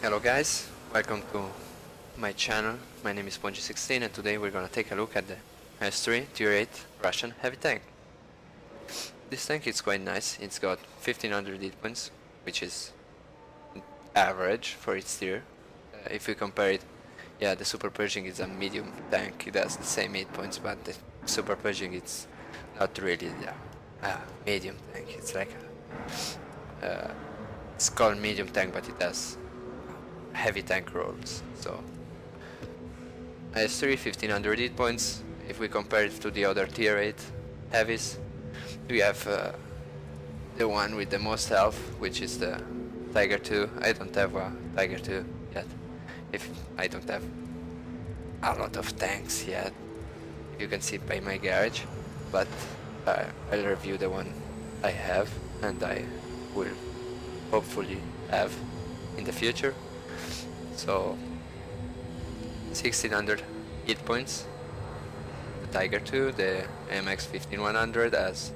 Hello guys, welcome to my channel. My name is Ponji16 and today we're gonna take a look at the IS-3 Tier 8 Russian heavy tank. This tank is quite nice. It's got 1500 hit points, which is average for its tier. If we compare it, yeah, the Super Pershing is a medium tank. It has the same hit points, but the Super Pershing it's not really a medium tank. It's like it's called medium tank, but it has heavy tank rolls. So IS-3 1500 hit points. If we compare it to the other tier 8 heavies, we have the one with the most health, which is the Tiger 2. I don't have a Tiger 2 yet. I don't have a lot of tanks yet, you can see it by my garage, but I'll review the one I have and I will hopefully have in the future. So 1600 hit points, the Tiger 2, the MX 15100 has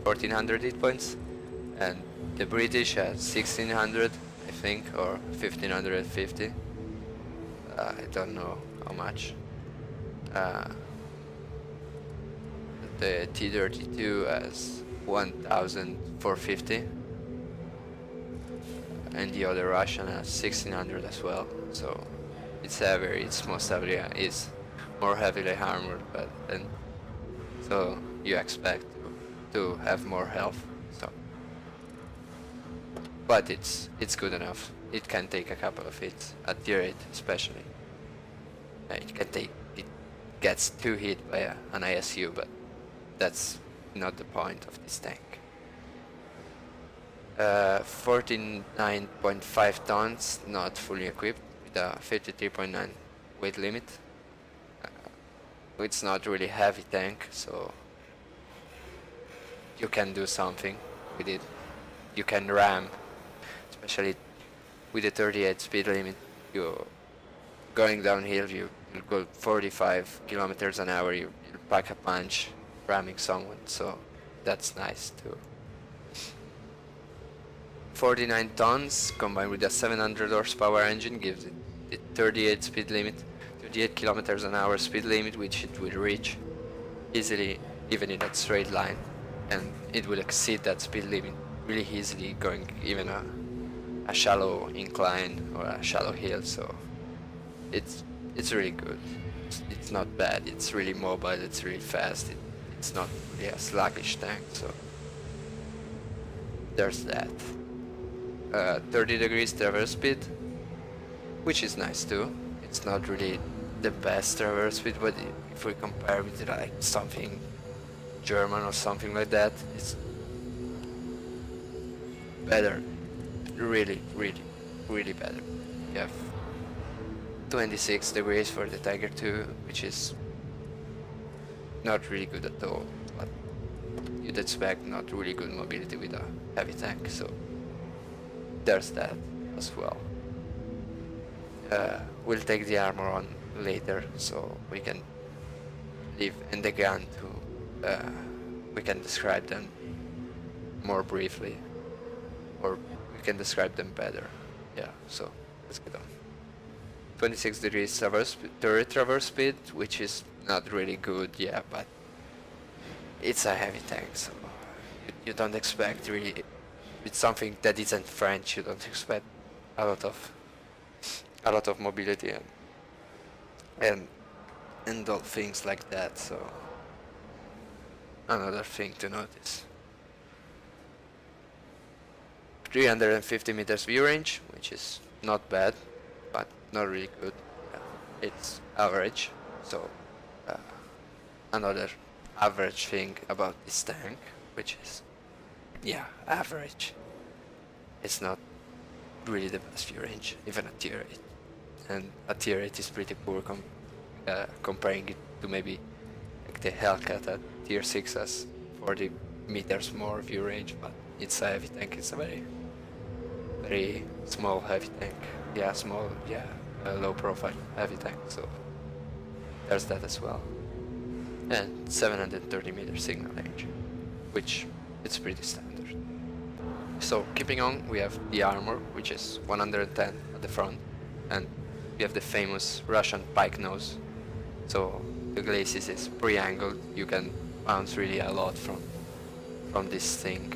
1400 hit points, and the British has 1600 I think, or 1550, I don't know how much. The T-32 has 1450, and the other Russian has 1600 as well. So it's heavier, it's most heavily, it's more heavily armored, but then so you expect to have more health. So, but it's good enough. It can take a couple of hits at tier 8 especially. It gets 2 hit by an ISU, but that's not the point of this tank. 49.5 tons, not fully equipped, with a 53.9 weight limit. It's not really heavy tank, so you can do something with it. You can ram, especially with the 38 speed limit. You going downhill, you go 45 kilometers an hour. You pack a punch, ramming someone. So that's nice too. 49 tons combined with a 700 horsepower engine gives it the 38 speed limit, 38 kilometers an hour speed limit, which it will reach easily even in a straight line, and it will exceed that speed limit really easily going even a shallow incline or a shallow hill. So it's really good. It's not bad. It's really mobile. It's really fast. It's not really a sluggish tank. So there's that. 30 degrees traverse speed, which is nice too. It's not really the best traverse speed, but if we compare with like something German or something like that, it's better. Really better. You have 26 degrees for the Tiger 2, which is not really good at all, but you'd expect not really good mobility with a heavy tank, so there's that as well. We'll take the armor on later, so we can leave in the gun to we can describe them more briefly, or we can describe them better. Yeah, so let's get on. 26 degrees turret traverse speed, which is not really good, yeah, but it's a heavy tank, so you don't expect really, with something that isn't French, you don't expect a lot of mobility and all things like that. So another thing to notice: 350 meters view range, which is not bad, but not really good. It's average. So another average thing about this tank, which is, yeah, average. It's not really the best view range, even a tier 8. And a tier 8 is pretty poor comparing it to maybe like the Hellcat at tier 6 has 40 meters more view range, but it's a heavy tank. It's a very small heavy tank. Yeah, small, yeah, low profile heavy tank, so there's that as well. And 730 meter signal range, which it's pretty standard. So keeping on, we have the armor, which is 110 at the front, and we have the famous Russian pike nose. So the glacis is pre-angled. You can bounce really a lot from this thing,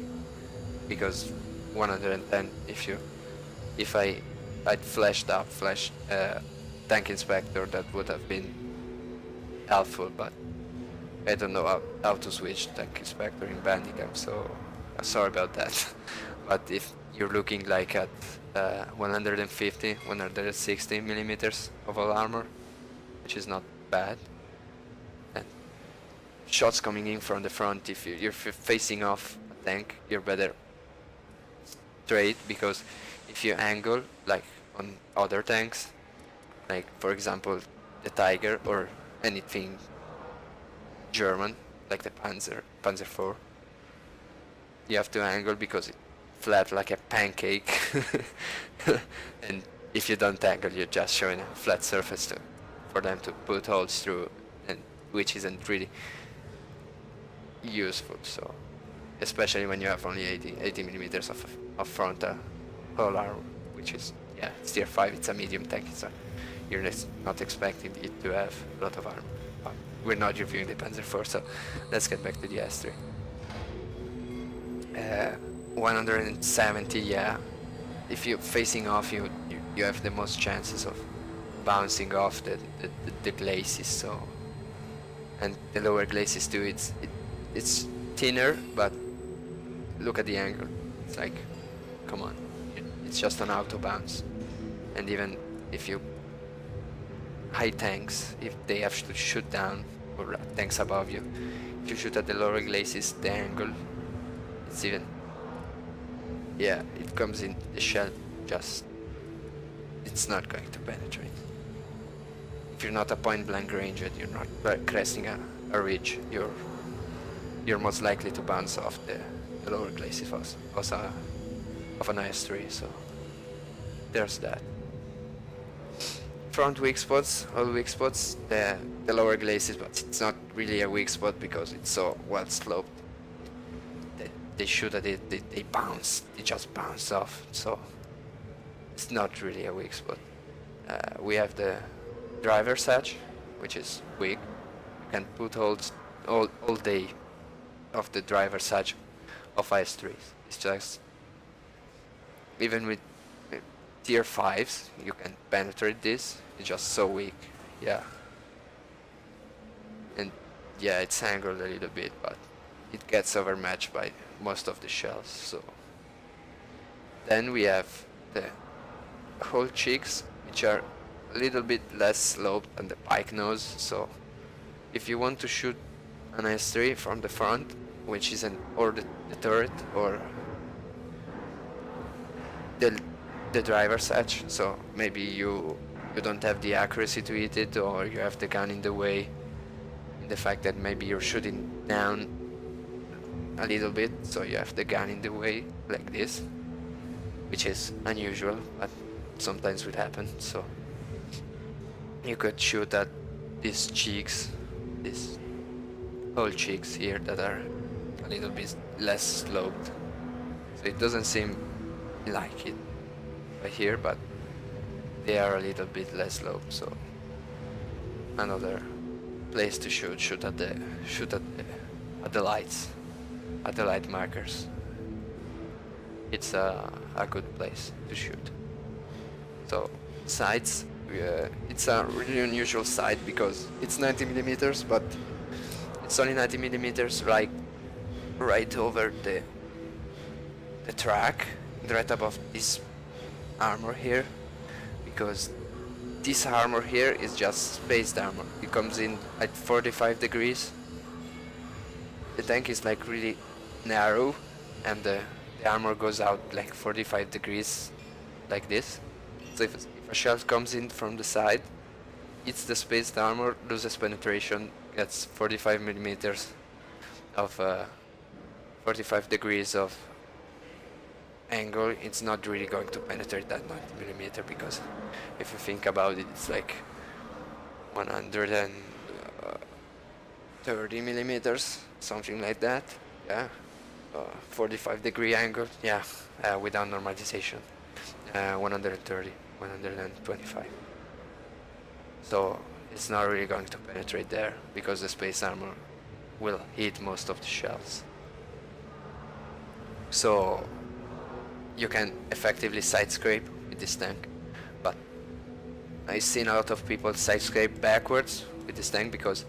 because 110. If I'd flashed tank inspector, that would have been helpful, but I don't know how to switch tank inspector in Bandicam, so sorry about that. But if you're looking like at 150, 160 millimeters of all armor, which is not bad, and shots coming in from the front, if you're facing off a tank, you're better straight, because if you angle like on other tanks, like for example the Tiger or anything German, like the Panzer 4, you have to angle because it's flat like a pancake. And if you don't angle, you're just showing a flat surface for them to put holes through, and which isn't really useful. So especially when you have only 80 millimeters of frontal hull armor, which is, yeah, it's tier 5, it's a medium tank, so you're not expecting it to have a lot of armor. But we're not reviewing the Panzer 4, so let's get back to the IS-3. 170, yeah. If you're facing off, you have the most chances of bouncing off the glacis. So, and the lower glacis too. It's thinner, but look at the angle. It's like, come on, it's just an auto bounce. And even if you high tanks, if they have to shoot down, or tanks above you, if you shoot at the lower glacis, the angle, it's even, yeah, it comes in the shell, just, it's not going to penetrate. If you're not a point blank range and you're not cresting a ridge, you're most likely to bounce off the lower glacis also of an IS-3, so there's that. Front weak spots, all weak spots, the lower glacis, but it's not really a weak spot because it's so well sloped. They shoot at it, they bounce, they just bounce off, so it's not really a weak spot. We have the driver's hatch, which is weak. You can put holes all day of the driver's hatch of IS-3s. It's just, even with tier 5s, you can penetrate this. It's just so weak, yeah. And yeah, it's angled a little bit, but it gets overmatched by most of the shells. So then we have the whole cheeks, which are a little bit less sloped than the pike nose. So if you want to shoot an IS-3 from the front, which is or the turret or the driver's hatch, so maybe you don't have the accuracy to hit it, or you have the gun in the way, the fact that maybe you're shooting down a little bit, so you have the gun in the way like this, which is unusual, but sometimes would happen. So you could shoot at these cheeks, these whole cheeks here that are a little bit less sloped, so it doesn't seem like it right here, but they are a little bit less sloped. So another place to shoot at the lights, at the light markers. It's a good place to shoot. So sights, it's a really unusual sight because it's 90 millimeters, but it's only 90 millimeters like right over the track, right above this armor here, because this armor here is just spaced armor. It comes in at 45 degrees. The tank is like really narrow, and the armor goes out like 45 degrees like this. So if a shell comes in from the side, it's the spaced armor, loses penetration, gets 45 millimeters of 45 degrees of angle. It's not really going to penetrate that 90 millimeter, because if you think about it, it's like 130 millimeters, something like that, yeah. 45-degree angle, yeah, without normalization, 130, 125. So it's not really going to penetrate there because the space armor will hit most of the shells. So you can effectively side scrape with this tank, but I've seen a lot of people side scrape backwards with this tank because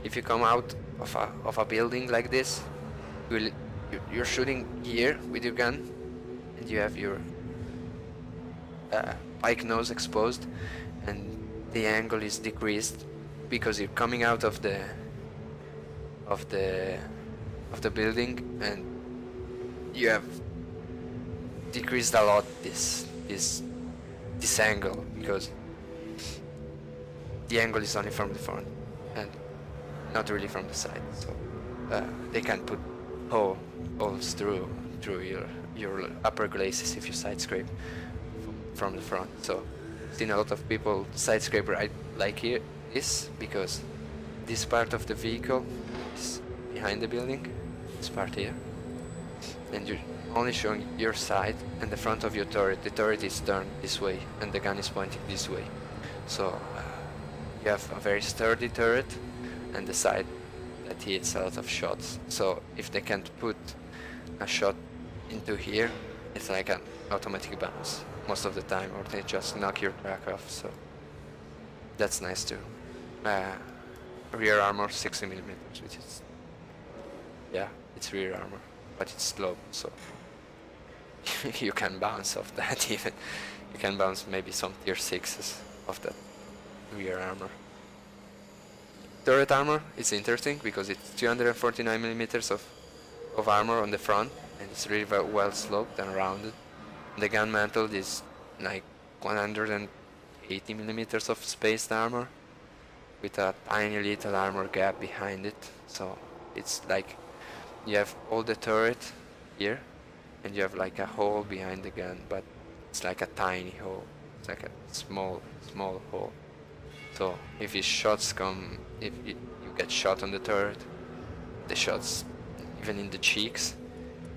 if you come out of a building like this, you're shooting here with your gun and you have your pike nose exposed and the angle is decreased because you're coming out of the building and you have decreased a lot this angle because the angle is only from the front and not really from the side, so they can put holes through your upper glacis if you side scrape from the front. So I've seen a lot of people side scrape right like here this because this part of the vehicle is behind the building, this part here, and you're only showing your side and the front of your turret. The turret is turned this way and the gun is pointing this way, so you have a very sturdy turret and the side that hits a lot of shots. So if they can't put a shot into here, it's like an automatic bounce most of the time, or they just knock your track off, so that's nice too. Rear armor 60 millimeters, which is, yeah, it's rear armor, but it's slow, so you can bounce off that even. You can bounce maybe some tier 6s of that rear armor. Turret armor is interesting because it's 249 millimeters of armor on the front and it's really well sloped and rounded. The gun mantle is like 180 millimeters of spaced armor with a tiny little armor gap behind it. So it's like you have all the turret here and you have like a hole behind the gun, but it's like a tiny hole. It's like a small hole. So if your shots come, if you get shot on the turret, the shots even in the cheeks,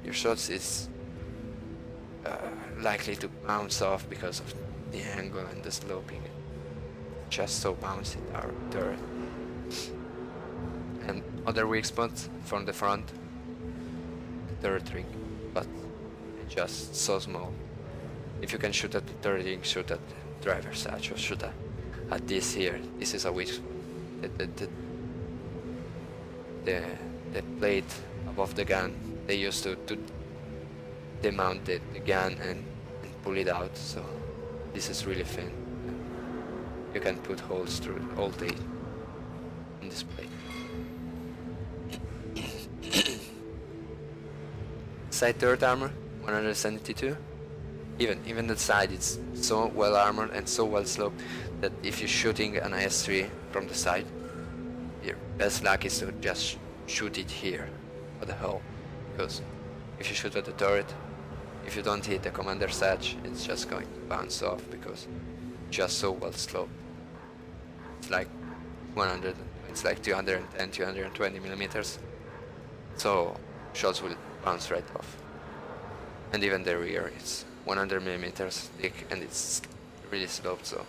your shots is likely to bounce off because of the angle and the sloping. Just so bouncy our turret. And other weak spots from the front, the turret ring, but it's just so small. If you can shoot at the turret ring, shoot at the driver's hatch, or shoot at this here. This is a weak spot. The plate above the gun, they used to demount the gun and pull it out, so this is really thin. You can put holes through all day in this plate. Side turret armor 172. Even the side, it's so well armored and so well sloped that if you're shooting an IS-3 from the side, your best luck is to just shoot it here at the hull, because if you shoot at the turret, if you don't hit the commander's hatch, it's just going to bounce off because it's just so well sloped. It's like 100, it's like 210, 220 millimeters, so shots will bounce right off. And even the rear, it's 100 millimeters thick and it's really sloped, so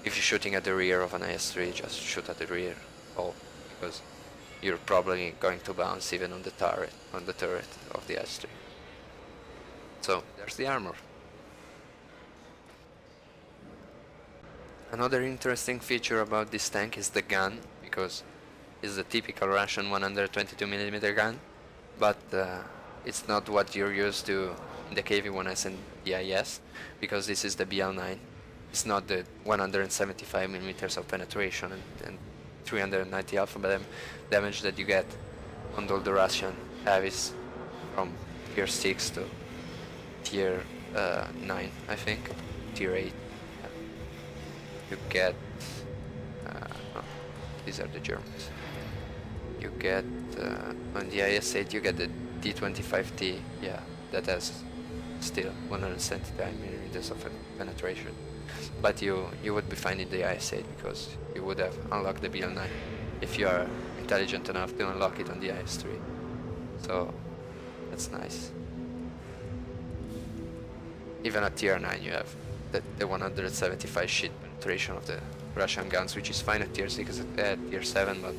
if you're shooting at the rear of an IS-3, just shoot at the rear hull, because you're probably going to bounce even on the turret of the IS-3. So there's the armor. Another interesting feature about this tank is the gun, because it's the typical Russian 122mm gun, but it's not what you're used to in the KV-1S and the IS, because this is the BL9. It's not the 175mm of penetration and 390 alpha damage that you get on all the Russian heavies from tier 6 to tier 9, I think, tier 8. You get, oh, these are the Germans. You get, on the IS-8 you get the D25T, yeah, that has still 175mm of penetration. But you would be fine in the IS-8 because you would have unlocked the BL9 if you are intelligent enough to unlock it on the IS-3. So That's nice. Even at tier 9 you have the 175 shit penetration of the Russian guns, which is fine at tier 6, at tier 7, but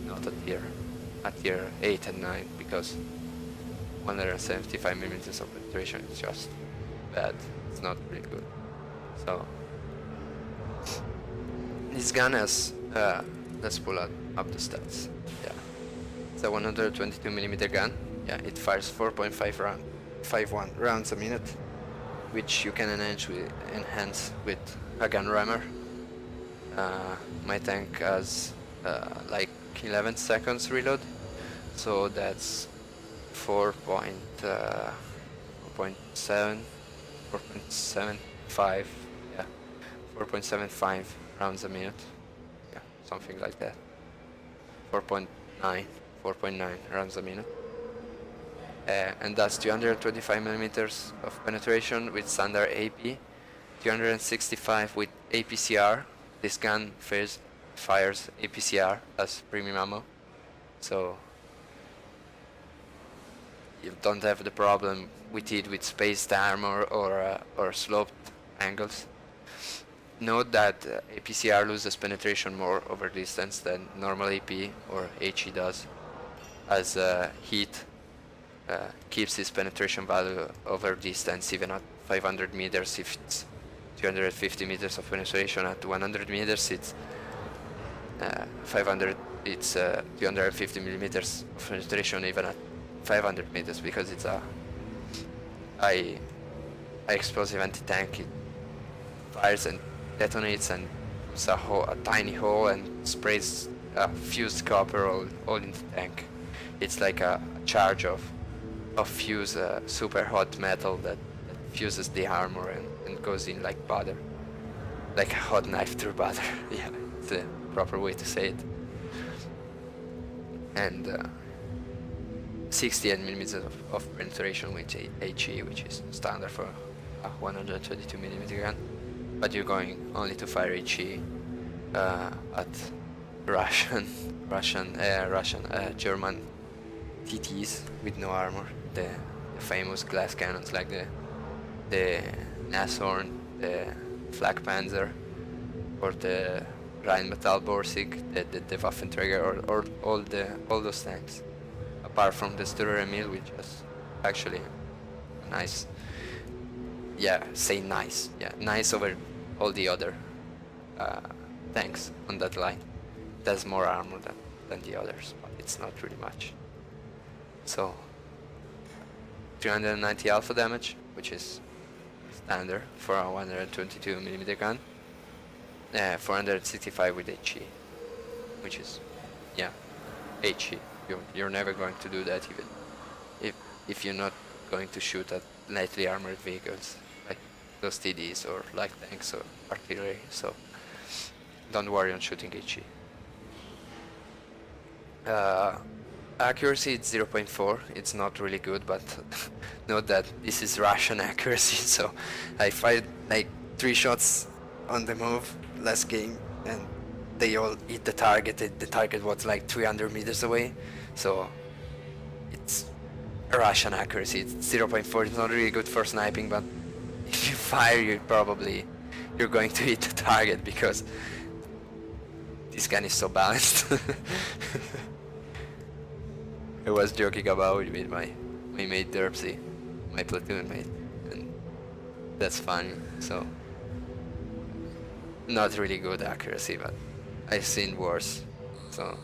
not at tier 8 and 9, because 175 millimeters of penetration is just bad. It's not really good. So this gun has, let's pull up the stats. Yeah, it's a 122 millimeter gun. Yeah, it fires 4.51 rounds a minute, which you can enhance with a gun rammer. My tank has like 11 seconds reload, so that's 4.7, 4.75, yeah, 4.75 rounds a minute, yeah, something like that. 4.9 rounds a minute. And that's 225 millimeters of penetration with standard AP, 265 with APCR. This gun fires APCR as premium ammo, so you don't have the problem with it with spaced armor or sloped angles. Note that APCR loses penetration more over distance than normal AP or HE does, as heat keeps its penetration value over distance even at 500 meters. If it's 250 meters of penetration, at 100 meters it's 250 millimeters of penetration even at 500 meters, because it's a high explosive anti-tank. It fires and detonates and puts a tiny hole and sprays fused copper all in the tank. It's like a charge of fuse super hot metal that fuses the armor and goes in like butter, like a hot knife through butter. Yeah, it's the proper way to say it. And 68 millimeters of penetration with HE, which is standard for a 122 millimeter gun, but you're going only to fire HE at German TTs with no armor, the famous glass cannons like the Nashorn, the Flak Panzer, or the Rheinmetall Borsig, the Waffenträger, or all those tanks, apart from the Sturer Emil, which is actually nice. Yeah, say nice. Yeah, nice over all the other tanks on that line. It has more armor than the others, but it's not really much. So 390 alpha damage, which is standard for a 122 millimeter gun. 465 with HE, which is, yeah, HE. You're never going to do that even if you're not going to shoot at lightly armored vehicles like those TDs or light tanks or artillery. So don't worry on shooting HE. Accuracy, it's 0.4. It's not really good, but note that this is Russian accuracy, so I fired like 3 shots on the move last game and they all hit the target. The target was like 300 meters away, so it's a Russian accuracy. It's 0.4. It's not really good for sniping, but if you fire, you're going to hit the target, because this gun is so balanced. I was joking about it with my mate Derpsy, my platoon mate, and that's funny. So not really good accuracy, but I've seen worse. So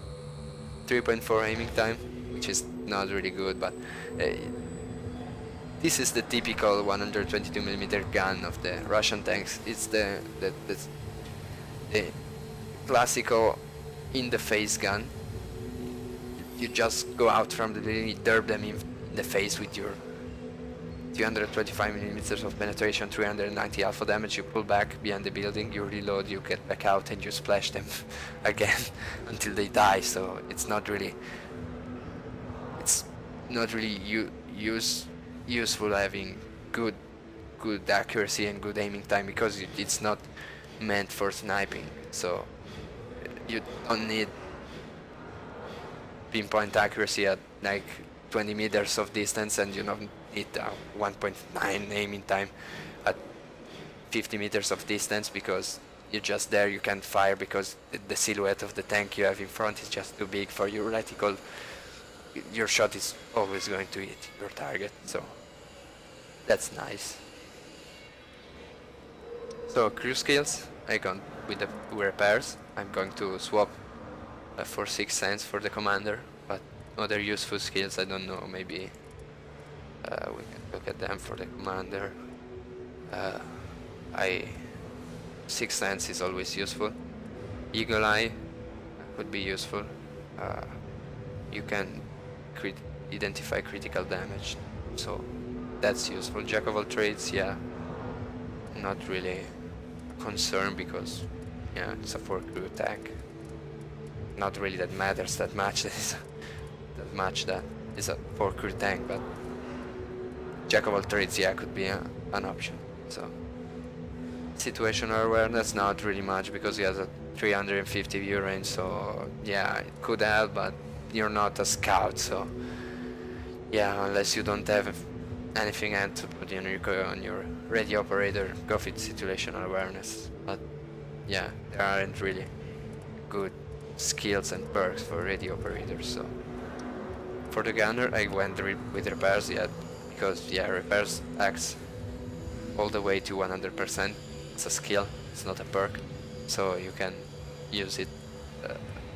3.4 aiming time, which is not really good, but this is the typical 122mm gun of the Russian tanks. It's the classical in-the-face gun. You just go out from the building, you derp them in the face with your 225mm of penetration, 390 alpha damage. You pull back behind the building, you reload, you get back out, and you splash them again until they die. So it's not really useful having good accuracy and good aiming time, because it's not meant for sniping. So you don't need pinpoint accuracy at like 20 meters of distance, and you don't need 1.9 aiming time at 50 meters of distance, because you're just there, you can't fire because the silhouette of the tank you have in front is just too big for your reticle. Your shot is always going to hit your target, so that's nice. So crew skills, I gone with the repairs. I'm going to swap for 6 cents for the commander, but other useful skills, I don't know, maybe we can look at them for the commander. 6 cents is always useful. Eagle Eye would be useful. You can identify critical damage, so that's useful. Jack of all trades, yeah, not really a concern because yeah, it's a 4 crew attack. Not really that matters that much. That is a 4 crew tank, but Jack of all trades, yeah, could be an option. So situational awareness, not really much because he has a 350 view range, so yeah, it could help, but you're not a scout, so yeah, unless you don't have anything else to put on your radio operator, go with situational awareness. But yeah, there aren't really good skills and perks for radio operators. So for the gunner, I went with repairs, yeah, because yeah, repairs acts all the way to 100%. It's a skill, it's not a perk, so you can use it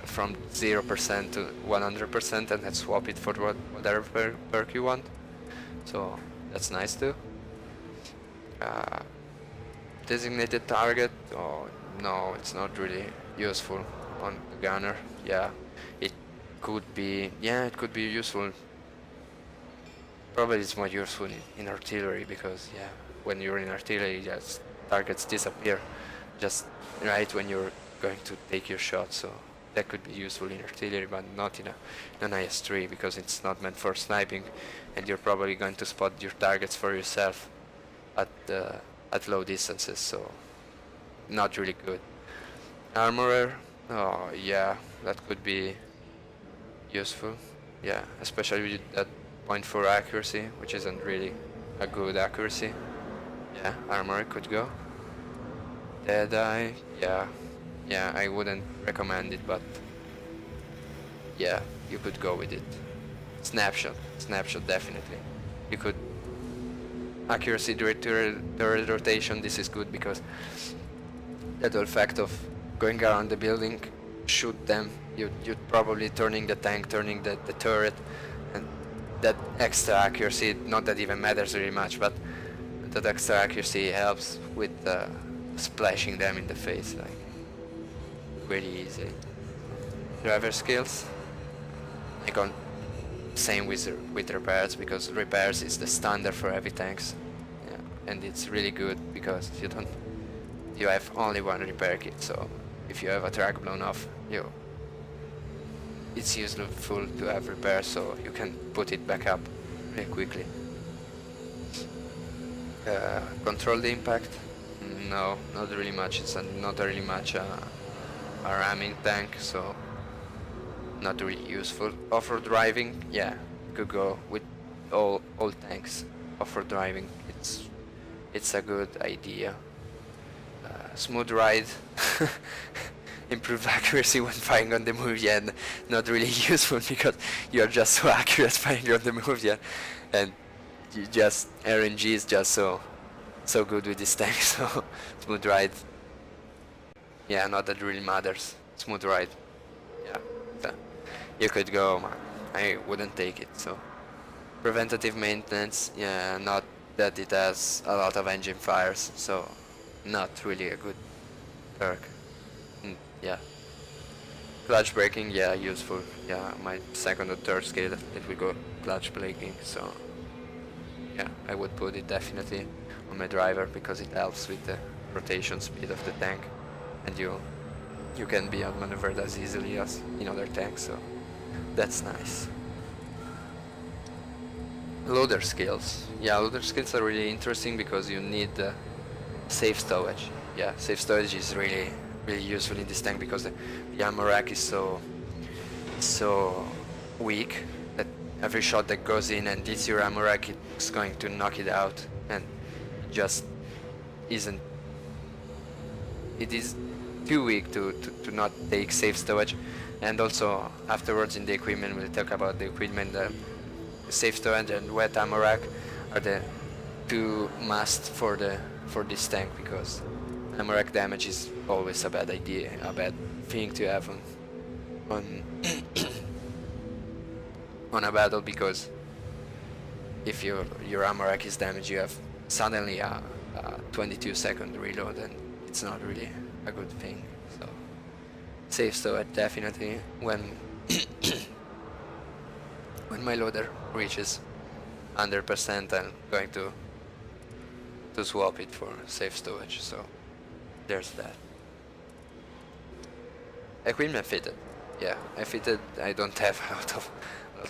from 0% to 100% and then swap it for whatever perk you want. So that's nice too. Designated target, oh no, it's not really useful on the gunner. Yeah, it could be useful. Probably it's more useful in artillery, because yeah, when you're in artillery, just targets disappear just right when you're going to take your shot, so that could be useful in artillery, but not in an IS-3, because it's not meant for sniping, and you're probably going to spot your targets for yourself at low distances, so not really good. Armorer, oh yeah, that could be useful, yeah, especially with that 0.4 accuracy, which isn't really a good accuracy. Yeah, armorer could go. Deadeye, yeah, I wouldn't recommend it, but yeah, you could go with it. Snapshot definitely. You could accuracy during rotation. This is good because that whole fact of going around the building, shoot them, you're probably turning the tank, turning the turret, and that extra accuracy, not that even matters really much, but that extra accuracy helps with splashing them in the face, like really easy. Driver skills, I gone same with repairs, because repairs is the standard for heavy tanks, yeah, and it's really good because you have only one repair kit, so if you have a track blown off, it's useful to have repair, so you can put it back up really quickly. Control the impact? No, not really much. It's not really much a ramming tank, so not really useful. Off-road driving, yeah, could go with all tanks. Off-road driving, it's a good idea. Smooth ride, improved accuracy when firing on the move, yeah, not really useful because you are just so accurate firing on the move, yeah, and you just RNG is just so good with this tank, so smooth ride, yeah, not that really matters. Smooth ride, yeah, so you could go, man. I wouldn't take it. So preventative maintenance, yeah, not that it has a lot of engine fires, so not really a good perk. Yeah, clutch braking, yeah, useful. Yeah, my second or third skill it will go clutch braking, so yeah, I would put it definitely on my driver because it helps with the rotation speed of the tank, and you can be outmaneuvered as easily as in other tanks, so that's nice. Loader skills, yeah, loader skills are really interesting because you need safe stowage. Yeah, safe stowage is really useful in this tank because the ammo rack is so weak that every shot that goes in and hits your ammo rack, it's going to knock it out, and just isn't. It is too weak to not take safe stowage. And also afterwards in the equipment we'll talk about the equipment. The safe stowage and wet ammo rack are the two must for this tank, because ammo rack damage is always a bad idea, a bad thing to have on on a battle, because if your ammo rack is damaged, you have suddenly a 22-second reload, and it's not really a good thing. So safe stowage definitely. When when my loader reaches 100%, I'm going to swap it for safe stowage. So there's that. Equipment fitted. Yeah, I fitted. I don't have a lot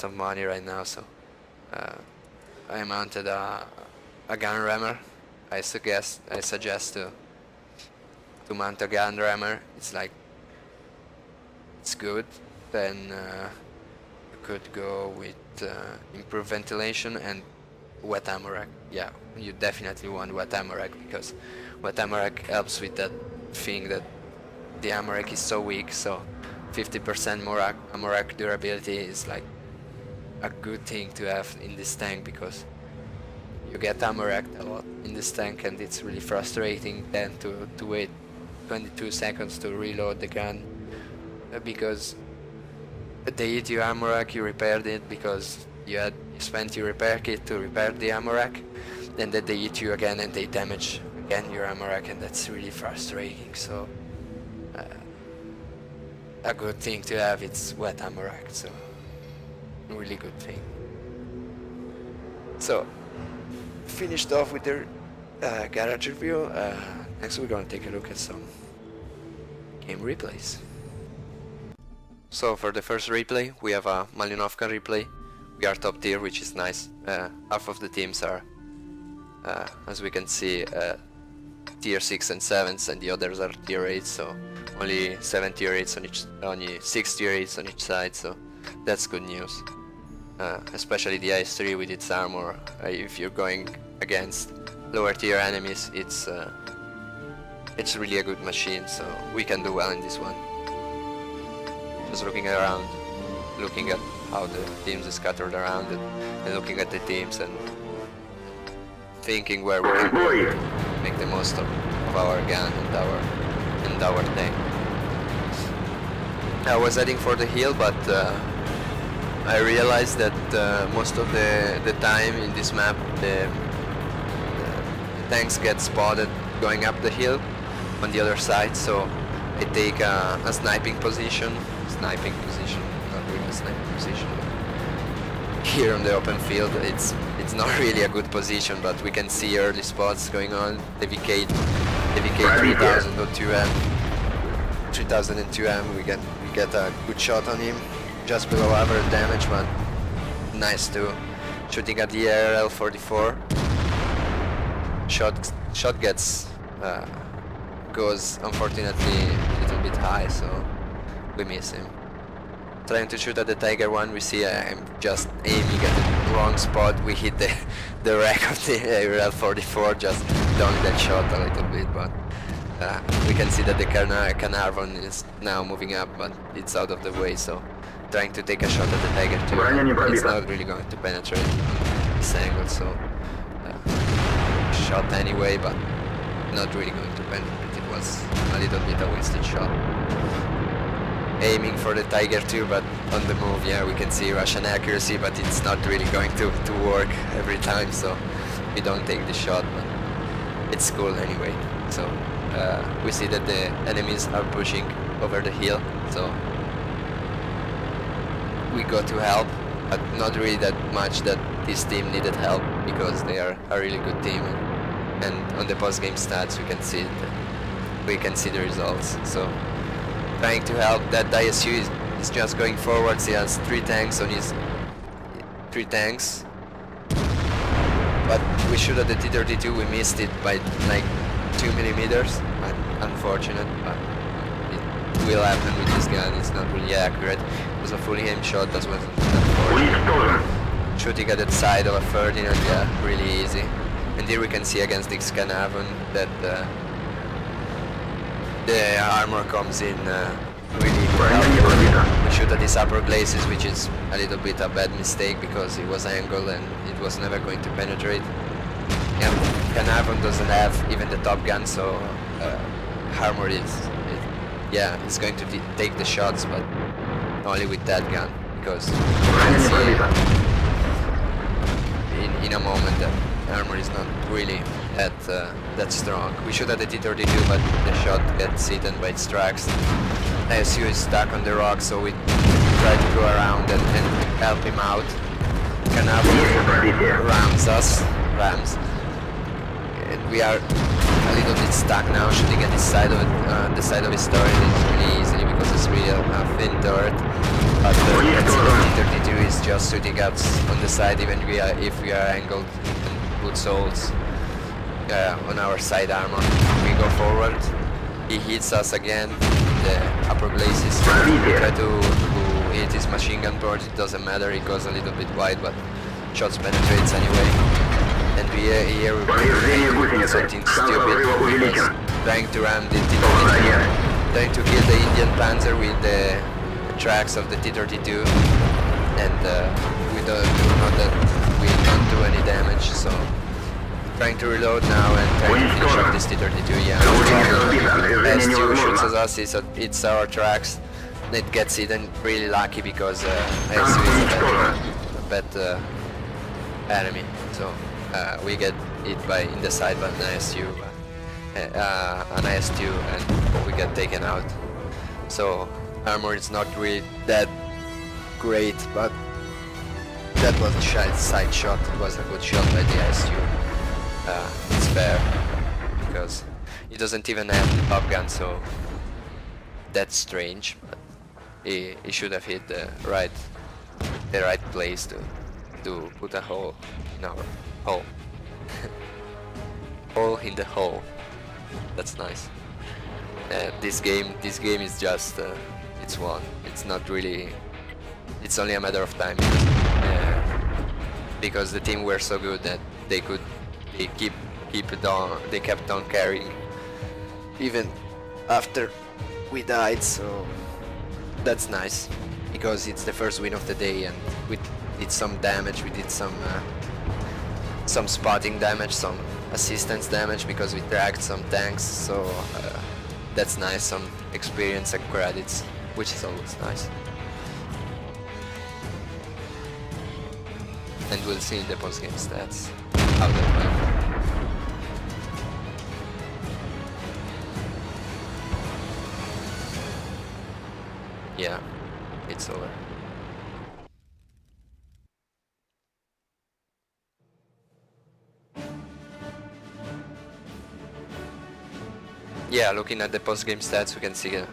of money right now, so I mounted a gun rammer. I suggest to mount a gun rammer. It's good. Then you could go with improved ventilation and wet ammo rack. Yeah, you definitely want wet ammo rack, because wet ammo rack helps with that thing that the ammo rack is so weak. So 50% more ammo rack durability is like a good thing to have in this tank, because you get ammo racked a lot in this tank, and it's really frustrating then to wait 22 seconds to reload the gun, because they hit your ammo rack, you repaired it because you spent your repair kit to repair the ammo rack, then they hit you again and they damage again your ammo rack, and that's really frustrating. So a good thing to have is wet ammo rack, so really good thing. So finished off with the garage review. Next we're gonna take a look at some game replays. So for the first replay we have a Malinovka replay. We are top tier, which is nice. Half of the teams are, as we can see, tier 6 and 7s, and the others are tier 8, so only 7 tier 8s on each, only 6 tier 8s on each side, so that's good news. Especially the IS-3 with its armor. If you're going against lower tier enemies, it's really a good machine, so we can do well in this one. Just looking around, looking at how the teams are scattered around it, and looking at the teams and thinking where we can go, make the most of our gun and our tank. I was heading for the hill, but I realized that most of the time in this map the tanks get spotted going up the hill on the other side, so I take a sniping position, not really a sniping position. Here on the open field, it's not really a good position, but we can see early spots going on. The VK 3002M, we get a good shot on him, just below average damage, but nice too. Shooting at the ARL 44. Shot gets goes unfortunately a little bit high, so we miss him. Trying to shoot at the Tiger 1, we see I'm just aiming at the wrong spot. We hit the rack of the ARL 44, just downed that shot a little bit, but we can see that the Carnarvon is now moving up, but it's out of the way, so trying to take a shot at the Tiger 2, it's not really going to penetrate this angle, so shot anyway, but not really going to penetrate. It was a little bit a wasted shot. Aiming for the Tiger 2, but on the move, yeah, we can see Russian accuracy, but it's not really going to work every time, so we don't take the shot, but it's cool anyway. So we see that the enemies are pushing over the hill, so we go to help, but not really that much that this team needed help, because they are a really good team, and on the post-game stats we can see the results. So trying to help. That ISU is just going forwards. He has 3 tanks on his 3 tanks, but we shoot at the T-32. We missed it by like 2 millimeters. Unfortunate, but it will happen with this gun. It's not really accurate. It was a fully aimed shot. That was unfortunate. shooting at the side of a Ferdinand, yeah, really easy. And here we can see against the Scanavon that the armor comes in really helpful. We shoot at these upper glacis, which is a little bit a bad mistake because it was angled and it was never going to penetrate. And Scanavon doesn't have even the top gun, so armor yeah, it's going to take the shots, but only with that gun, because you can see in a moment that armor is not really that strong. We shoot at the T-32, but the shot gets eaten by its tracks. ISU is stuck on the rock, so we try to go around and help him out. Canavo rams, and we are a little bit stuck now, shooting at this side of it, the side of his turret is really easily because it's really a thin turret. But the T-32 is just shooting us on the side, even if we are angled, we can put souls on our side armor. We go forward, he hits us again, the upper glacis. We try to hit his machine gun port, it doesn't matter, it goes a little bit wide, but shots penetrates anyway. And here we do something stupid, because trying to ram the T-32, trying to kill the Indian Panzer with the tracks of the T-32, and we don't do any damage, so trying to reload now and trying to finish off this T-32, yeah. IS-2 shoots at us, it's our tracks, it gets eaten really lucky because IS-2 is a bad enemy, so we get hit by in the side by an IS-2 and we get taken out. So armor is not really that great, but that was a side shot. It was a good shot by the IS-2. It's fair because he doesn't even have the top gun, so that's strange. But he should have hit the right place to put a hole in our hole. Hole in the hole. That's nice. This game is just it's won. It's not really. It's only a matter of time because the team were so good that they kept on carrying even after we died. So that's nice because it's the first win of the day, and we did some damage. We did some spotting damage, some assistance damage because we tracked some tanks. So that's nice. Some experience and credits, which is always nice. And we'll see in the post-game stats how that went. Yeah, it's over. Yeah, looking at the post-game stats, we can see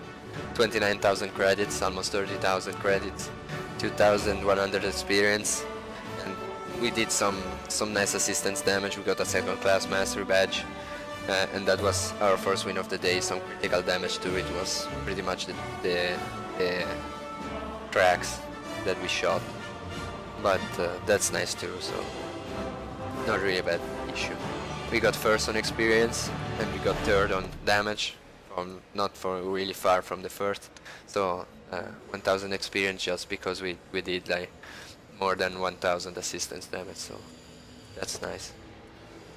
29,000 credits, almost 30,000 credits, 2,100 experience, and we did some nice assistance damage. We got a second-class mastery badge, and that was our first win of the day. Some critical damage to it was pretty much the tracks that we shot, but that's nice too, so not really a bad issue. We got first on experience and we got third on damage, from not for really far from the first, so 1000 experience just because we did like more than 1000 assistance damage, so that's nice.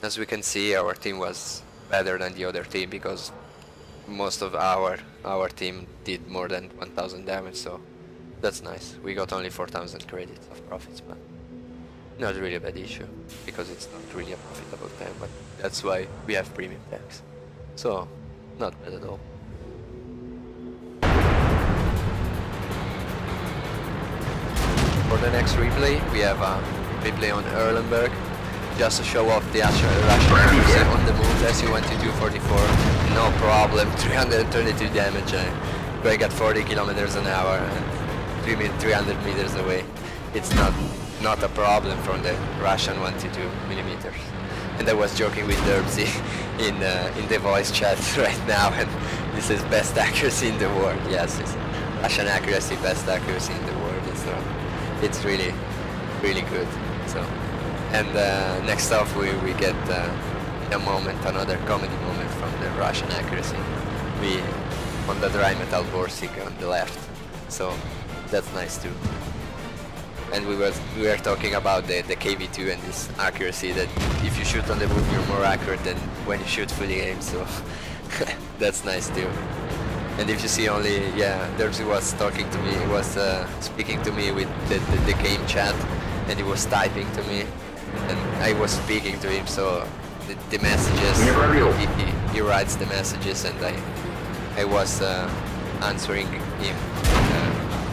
As we can see, our team was better than the other team because most of our team did more than 1000 damage, so that's nice. We got only 4000 credits of profits, but not really a bad issue because it's not really a profitable tank, but that's why we have premium tanks, so not bad at all. For the next replay, we have a replay on Erlenberg, just to show off the Russian accuracy on the move. Su-22-44, no problem, 332 damage. Going at 40 kilometers an hour and 300 meters away. It's not a problem from the Russian 122 millimeters. And I was joking with Derbsy in the voice chat right now, and this is best accuracy in the world. Yes, it's Russian accuracy, best accuracy in the world. It's really, really good. So, and next off we get a moment, another comedy moment from the Russian accuracy. We on the dry metal borsig on the left, so that's nice too. And we were talking about the KV2 and this accuracy, that if you shoot on the move you're more accurate than when you shoot fully aimed, so that's nice too. And if you see only, yeah, Dersey was talking to me, he was speaking to me with the game chat, and he was typing to me, and I was speaking to him, so the messages, he writes the messages, and I was answering him,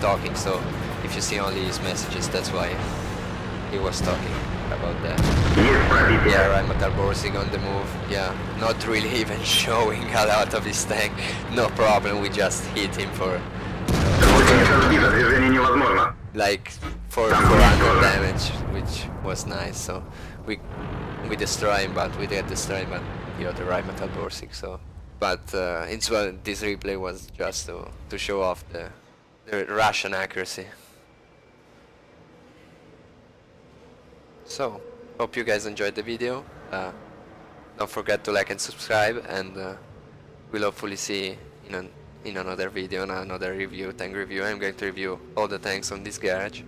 talking, so if you see only his messages, that's why he was talking about that. Yeah, Rheinmetall Borsig on the move, yeah, not really even showing a lot of his tank, no problem, we just hit him for like 400 damage, which was nice, so we destroy him, but we get destroyed by the other Rheinmetall Borsig, so. But this replay was just to show off the Russian accuracy. So, hope you guys enjoyed the video. Don't forget to like and subscribe, and we'll hopefully see in another video, another review, tank review. I'm going to review all the tanks on this garage.